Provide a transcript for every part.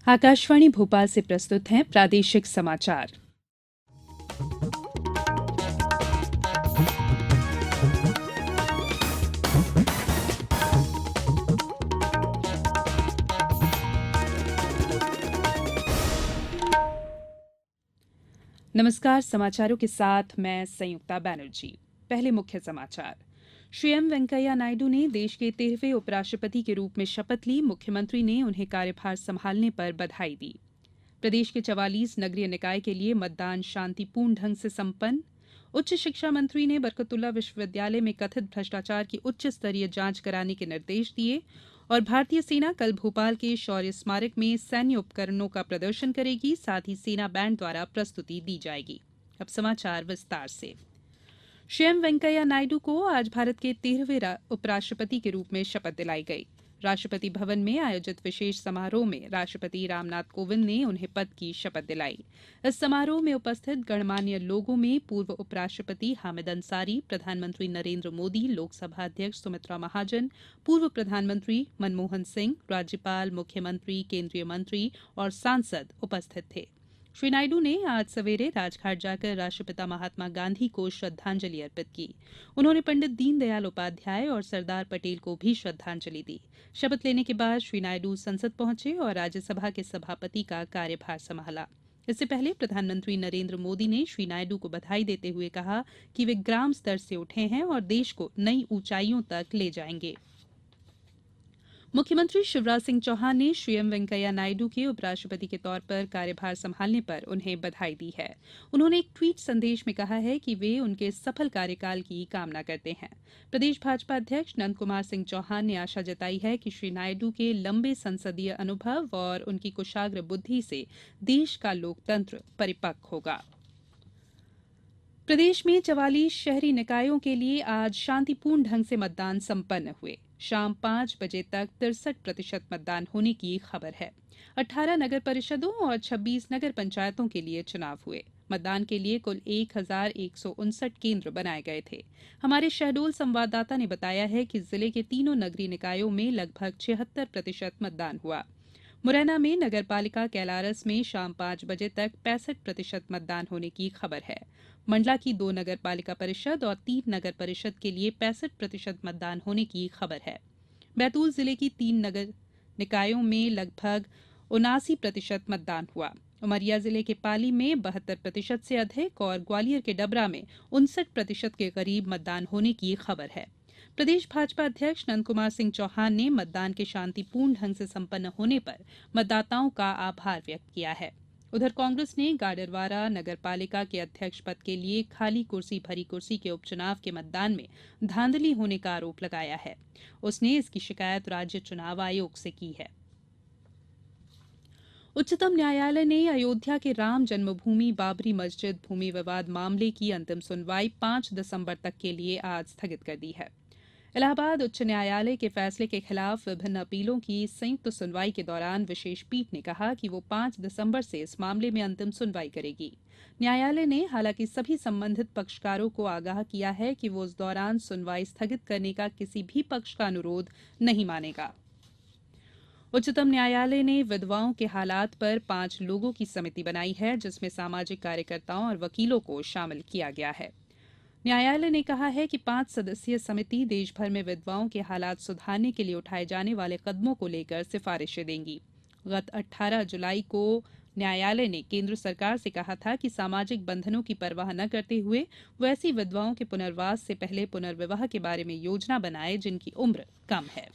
आकाशवाणी भोपाल से प्रस्तुत हैं प्रादेशिक समाचार। नमस्कार, समाचारों के साथ मैं संयुक्ता बैनर्जी। पहले मुख्य समाचार। श्री एम वेंकैया नायडू ने देश के 13वें उपराष्ट्रपति के रूप में शपथ ली। मुख्यमंत्री ने उन्हें कार्यभार संभालने पर बधाई दी। प्रदेश के 44 नगरीय निकाय के लिए मतदान शांतिपूर्ण ढंग से संपन्न। उच्च शिक्षा मंत्री ने बरकतुल्ला विश्वविद्यालय में कथित भ्रष्टाचार की उच्च स्तरीय जांच कराने के निर्देश दिए। और भारतीय सेना कल भोपाल के शौर्य स्मारक में सैन्य उपकरणों का प्रदर्शन करेगी। साथ ही सेना बैंड द्वारा प्रस्तुति दी जाएगी। अब समाचार विस्तार से। श्री एम वेंकैया नायडू को आज भारत के 13वें उपराष्ट्रपति के रूप में शपथ दिलाई गई। राष्ट्रपति भवन में आयोजित विशेष समारोह में राष्ट्रपति रामनाथ कोविंद ने उन्हें पद की शपथ दिलाई। इस समारोह में उपस्थित गणमान्य लोगों में पूर्व उपराष्ट्रपति हामिद अंसारी, प्रधानमंत्री नरेंद्र मोदी, लोकसभा अध्यक्ष सुमित्रा महाजन, पूर्व प्रधानमंत्री मनमोहन सिंह, राज्यपाल, मुख्यमंत्री, केंद्रीय मंत्री और सांसद उपस्थित थे। श्री नायडू ने आज सवेरे राजघाट जाकर राष्ट्रपिता महात्मा गांधी को श्रद्धांजलि अर्पित की। उन्होंने पंडित दीनदयाल उपाध्याय और सरदार पटेल को भी श्रद्धांजलि दी। शपथ लेने के बाद श्री नायडू संसद पहुंचे और राज्यसभा के सभापति का कार्यभार संभाला। इससे पहले प्रधानमंत्री नरेंद्र मोदी ने श्री नायडू को बधाई देते हुए कहा कि वे ग्राम स्तर से उठे हैं और देश को नई ऊंचाइयों तक ले जाएंगे। मुख्यमंत्री शिवराज सिंह चौहान ने श्री एम वेंकैया नायडू के उपराष्ट्रपति के तौर पर कार्यभार संभालने पर उन्हें बधाई दी है। उन्होंने एक ट्वीट संदेश में कहा है कि वे उनके सफल कार्यकाल की कामना करते हैं। प्रदेश भाजपा अध्यक्ष नंद कुमार सिंह चौहान ने आशा जताई है कि श्री नायडू के लंबे संसदीय अनुभव और उनकी कुशाग्र बुद्धि से देश का लोकतंत्र परिपक्व होगा। प्रदेश में 44 शहरी निकायों के लिए आज शांतिपूर्ण ढंग से मतदान संपन्न हुए। शाम 5 बजे तक 63% मतदान होने की खबर है। 18 नगर परिषदों और 26 नगर पंचायतों के लिए चुनाव हुए। मतदान के लिए कुल 1159 केंद्र बनाए गए थे। हमारे शहडोल संवाददाता ने बताया है कि जिले के तीनों नगरीय निकायों में लगभग 76% मतदान हुआ। मुरैना में नगर पालिका कैलारस में शाम 5 बजे तक 65% मतदान होने की खबर है। मंडला की 2 नगर पालिका परिषद और 3 नगर परिषद के लिए 65% मतदान होने की खबर है। बैतूल जिले की 3 नगर निकायों में लगभग 79% मतदान हुआ। उमरिया जिले के पाली में 72% से अधिक और ग्वालियर के डबरा में 59% के करीब मतदान होने की खबर है। प्रदेश भाजपा अध्यक्ष नंद कुमार सिंह चौहान ने मतदान के शांतिपूर्ण ढंग से संपन्न होने पर मतदाताओं का आभार व्यक्त किया है। उधर कांग्रेस ने गाडरवारा नगर पालिका के अध्यक्ष पद के लिए खाली कुर्सी भरी कुर्सी के उपचुनाव के मतदान में धांधली होने का आरोप लगाया है। उसने इसकी शिकायत राज्य चुनाव आयोग से की है। उच्चतम न्यायालय ने अयोध्या के राम जन्मभूमि बाबरी मस्जिद भूमि विवाद मामले की अंतिम सुनवाई 5 दिसंबर तक के लिए आज स्थगित कर दी है। इलाहाबाद उच्च न्यायालय के फैसले के खिलाफ विभिन्न अपीलों की संयुक्त सुनवाई के दौरान विशेष पीठ ने कहा कि वो 5 दिसंबर से इस मामले में अंतिम सुनवाई करेगी। न्यायालय ने हालांकि सभी संबंधित पक्षकारों को आगाह किया है कि वो उस दौरान सुनवाई स्थगित करने का किसी भी पक्ष का अनुरोध नहीं मानेगा। उच्चतम न्यायालय ने विधवाओं के हालात पर 5 लोगों की समिति बनाई है, जिसमें सामाजिक कार्यकर्ताओं और वकीलों को शामिल किया गया है। न्यायालय ने कहा है कि 5 सदस्यीय समिति देश भर में विधवाओं के हालात सुधारने के लिए उठाए जाने वाले कदमों को लेकर सिफारिशें देंगी। गत 18 जुलाई को न्यायालय ने केंद्र सरकार से कहा था कि सामाजिक बंधनों की परवाह न करते हुए वो ऐसी विधवाओं के पुनर्वास से पहले पुनर्विवाह के बारे में योजना बनाए जिनकी उम्र कम है।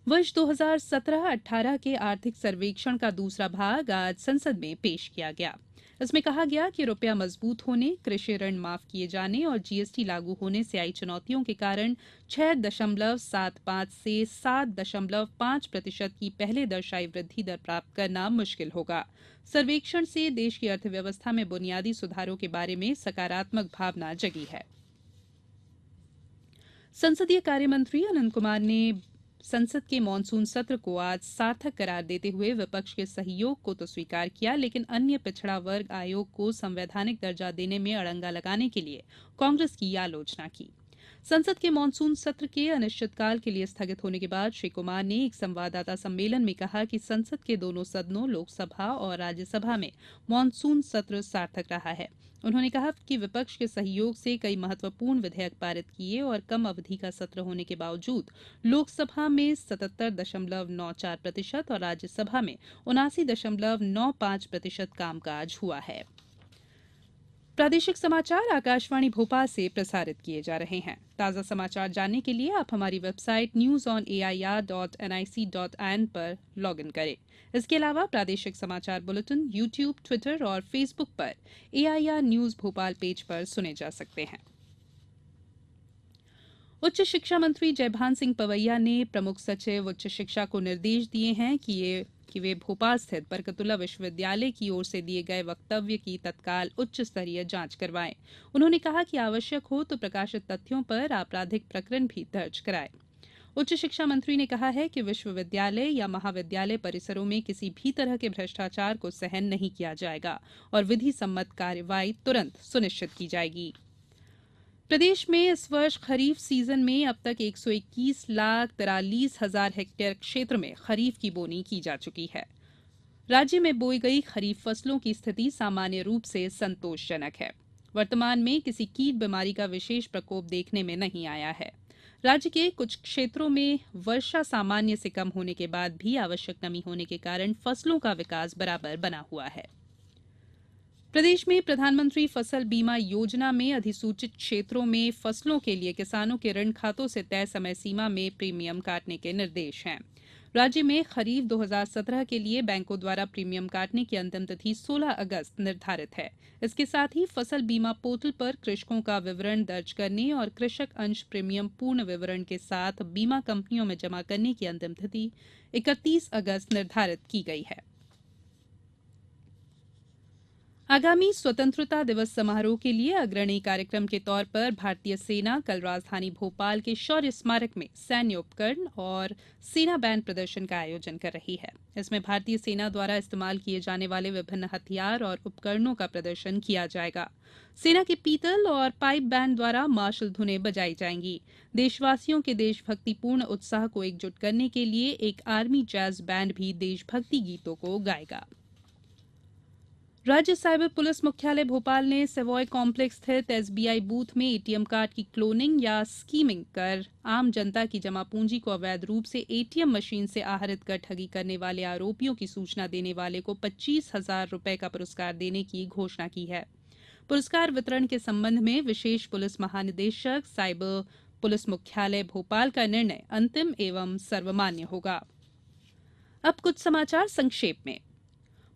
वर्ष 2017-18 के आर्थिक सर्वेक्षण का दूसरा भाग आज संसद में पेश किया गया। इसमें कहा गया कि रुपया मजबूत होने, कृषि ऋण माफ किए जाने और जीएसटी लागू होने से आई चुनौतियों के कारण 6.75 से 7.5% की पहले दर्शाई वृद्धि दर प्राप्त करना मुश्किल होगा। सर्वेक्षण से देश की अर्थव्यवस्था में बुनियादी सुधारों के बारे में सकारात्मक भावना जगी है। संसदीय कार्य मंत्री अनंत कुमार ने संसद के मानसून सत्र को आज सार्थक करार देते हुए विपक्ष के सहयोग को तो स्वीकार किया, लेकिन अन्य पिछड़ा वर्ग आयोग को संवैधानिक दर्जा देने में अड़ंगा लगाने के लिए कांग्रेस की आलोचना की। संसद के मानसून सत्र के अनिश्चितकाल के लिए स्थगित होने के बाद श्री कुमार ने एक संवाददाता सम्मेलन में कहा कि संसद के दोनों सदनों लोकसभा और राज्यसभा में मानसून सत्र सार्थक रहा है। उन्होंने कहा कि विपक्ष के सहयोग से कई महत्वपूर्ण विधेयक पारित किए और कम अवधि का सत्र होने के बावजूद लोकसभा में 77.94% और राज्यसभा में 79.95% कामकाज हुआ है। प्रादेशिक समाचार आकाशवाणी भोपाल से प्रसारित किए जा रहे हैं। ताज़ा समाचार जानने के लिए आप हमारी वेबसाइट newsonair.nic.in पर लॉगिन करें। इसके अलावा प्रादेशिक समाचार बुलेटिन यूट्यूब, ट्विटर और फेसबुक पर AIR न्यूज भोपाल पेज पर सुने जा सकते हैं। उच्च शिक्षा मंत्री जयभान सिंह पवैया ने प्रमुख सचिव उच्च शिक्षा को निर्देश दिए हैं कि वे भोपाल स्थित बरकतुल्ला विश्वविद्यालय की ओर से दिए गए वक्तव्य की तत्काल उच्च स्तरीय जांच करवाएं। उन्होंने कहा कि आवश्यक हो तो प्रकाशित तथ्यों पर आपराधिक प्रकरण भी दर्ज कराएं। उच्च शिक्षा मंत्री ने कहा है कि विश्वविद्यालय या महाविद्यालय परिसरों में किसी भी तरह के भ्रष्टाचार को सहन नहीं किया जाएगा और विधि सम्मत कार्रवाई तुरंत सुनिश्चित की जाएगी। प्रदेश में इस वर्ष खरीफ सीजन में अब तक 121,43,000 हेक्टेयर क्षेत्र में खरीफ की बोनी की जा चुकी है। राज्य में बोई गई खरीफ फसलों की स्थिति सामान्य रूप से संतोषजनक है। वर्तमान में किसी कीट बीमारी का विशेष प्रकोप देखने में नहीं आया है। राज्य के कुछ क्षेत्रों में वर्षा सामान्य से कम होने के बाद भी आवश्यक नमी होने के कारण फसलों का विकास बराबर बना हुआ है। प्रदेश में प्रधानमंत्री फसल बीमा योजना में अधिसूचित क्षेत्रों में फसलों के लिए किसानों के ऋण खातों से तय समय सीमा में प्रीमियम काटने के निर्देश हैं। राज्य में खरीफ 2017 के लिए बैंकों द्वारा प्रीमियम काटने की अंतिम तिथि 16 अगस्त निर्धारित है। इसके साथ ही फसल बीमा पोर्टल पर कृषकों का विवरण दर्ज करने और कृषक अंश प्रीमियम पूर्ण विवरण के साथ बीमा कंपनियों में जमा करने की अंतिम तिथि 31 अगस्त निर्धारित की गई है। आगामी स्वतंत्रता दिवस समारोह के लिए अग्रणी कार्यक्रम के तौर पर भारतीय सेना कल राजधानी भोपाल के शौर्य स्मारक में सैन्य उपकरण और सेना बैंड प्रदर्शन का आयोजन कर रही है। इसमें भारतीय सेना द्वारा इस्तेमाल किए जाने वाले विभिन्न हथियार और उपकरणों का प्रदर्शन किया जाएगा। सेना के पीतल और पाइप बैंड द्वारा मार्शल धुनें बजाई जाएंगी। देशवासियों के देशभक्तिपूर्ण उत्साह को एकजुट करने के लिए एक आर्मी जैज बैंड भी देशभक्ति गीतों को गाएगा। राज्य साइबर पुलिस मुख्यालय भोपाल ने सेवॉय कॉम्प्लेक्स स्थित SBI बूथ में ATM कार्ड की क्लोनिंग या स्कीमिंग कर आम जनता की जमा पूंजी को अवैध रूप से ATM मशीन से आहरित कर ठगी करने वाले आरोपियों की सूचना देने वाले को 25,000 रुपए का पुरस्कार देने की घोषणा की है। पुरस्कार वितरण के संबंध में विशेष पुलिस महानिदेशक साइबर पुलिस मुख्यालय भोपाल का निर्णय अंतिम एवं सर्वमान्य होगा। अब कुछ समाचार संक्षेप में।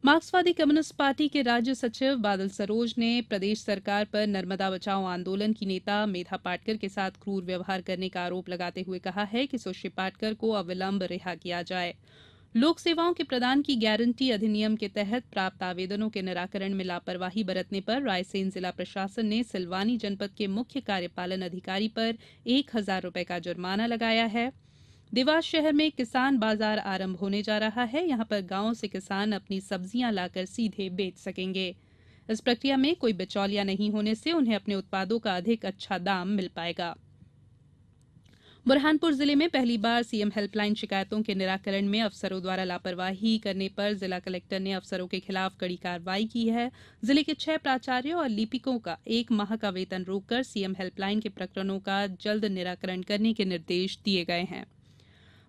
मार्क्सवादी कम्युनिस्ट पार्टी के राज्य सचिव बादल सरोज ने प्रदेश सरकार पर नर्मदा बचाओ आंदोलन की नेता मेधा पाटकर के साथ क्रूर व्यवहार करने का आरोप लगाते हुए कहा है कि सुश्री पाटकर को अविलंब रिहा किया जाए। लोक सेवाओं के प्रदान की गारंटी अधिनियम के तहत प्राप्त आवेदनों के निराकरण में लापरवाही बरतने पर रायसेन जिला प्रशासन ने सिलवानी जनपद के मुख्य कार्यपालन अधिकारी पर 1,000 रुपए का जुर्माना लगाया है। देवास शहर में किसान बाजार आरंभ होने जा रहा है। यहां पर गांव से किसान अपनी सब्जियां लाकर सीधे बेच सकेंगे। इस प्रक्रिया में कोई बिचौलिया नहीं होने से उन्हें अपने उत्पादों का अधिक अच्छा दाम मिल पाएगा। बुरहानपुर जिले में पहली बार सीएम हेल्पलाइन शिकायतों के निराकरण में अफसरों द्वारा लापरवाही करने पर जिला कलेक्टर ने अफसरों के खिलाफ कड़ी कार्रवाई की है। जिले के 6 प्राचार्यों और लिपिकों का 1 माह का वेतन रोककर सीएम हेल्पलाइन के प्रकरणों का जल्द निराकरण करने के निर्देश दिए गए हैं।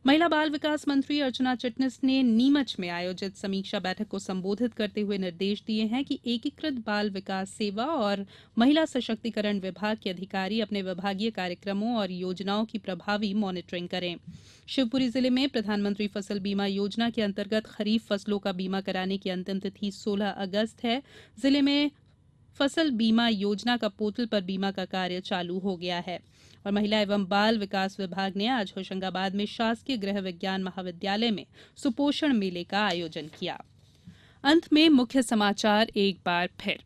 महिला बाल विकास मंत्री अर्चना चिटनिस ने नीमच में आयोजित समीक्षा बैठक को संबोधित करते हुए निर्देश दिए हैं कि एकीकृत बाल विकास सेवा और महिला सशक्तिकरण विभाग के अधिकारी अपने विभागीय कार्यक्रमों और योजनाओं की प्रभावी मॉनिटरिंग करें। शिवपुरी जिले में प्रधानमंत्री फसल बीमा योजना के अंतर्गत खरीफ फसलों का बीमा कराने की अंतिम तिथि 16 अगस्त है। जिले में फसल बीमा योजना का पोर्टल पर बीमा का कार्य चालू हो गया है। और महिला एवं बाल विकास विभाग ने आज होशंगाबाद में शासकीय गृह विज्ञान महाविद्यालय में सुपोषण मेले का आयोजन किया। अंत में मुख्य समाचार एक बार फिर।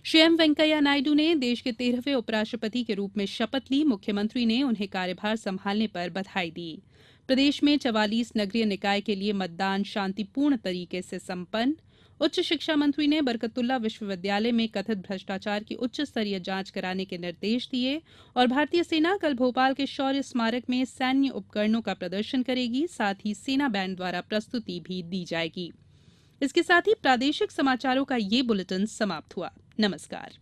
श्री एम वेंकैया नायडू ने देश के 13वें उपराष्ट्रपति के रूप में शपथ ली। मुख्यमंत्री ने उन्हें कार्यभार संभालने पर बधाई दी। प्रदेश में 44 नगरीय निकाय के लिए मतदान शांतिपूर्ण तरीके से संपन्न। उच्च शिक्षा मंत्री ने बरकतुल्ला विश्वविद्यालय में कथित भ्रष्टाचार की उच्च स्तरीय जांच कराने के निर्देश दिए और भारतीय सेना कल भोपाल के शौर्य स्मारक में सैन्य उपकरणों का प्रदर्शन करेगी। साथ ही सेना बैंड द्वारा प्रस्तुति भी दी जाएगी। इसके साथ ही प्रादेशिक समाचारों का ये बुलेटिन समाप्त हुआ। नमस्कार।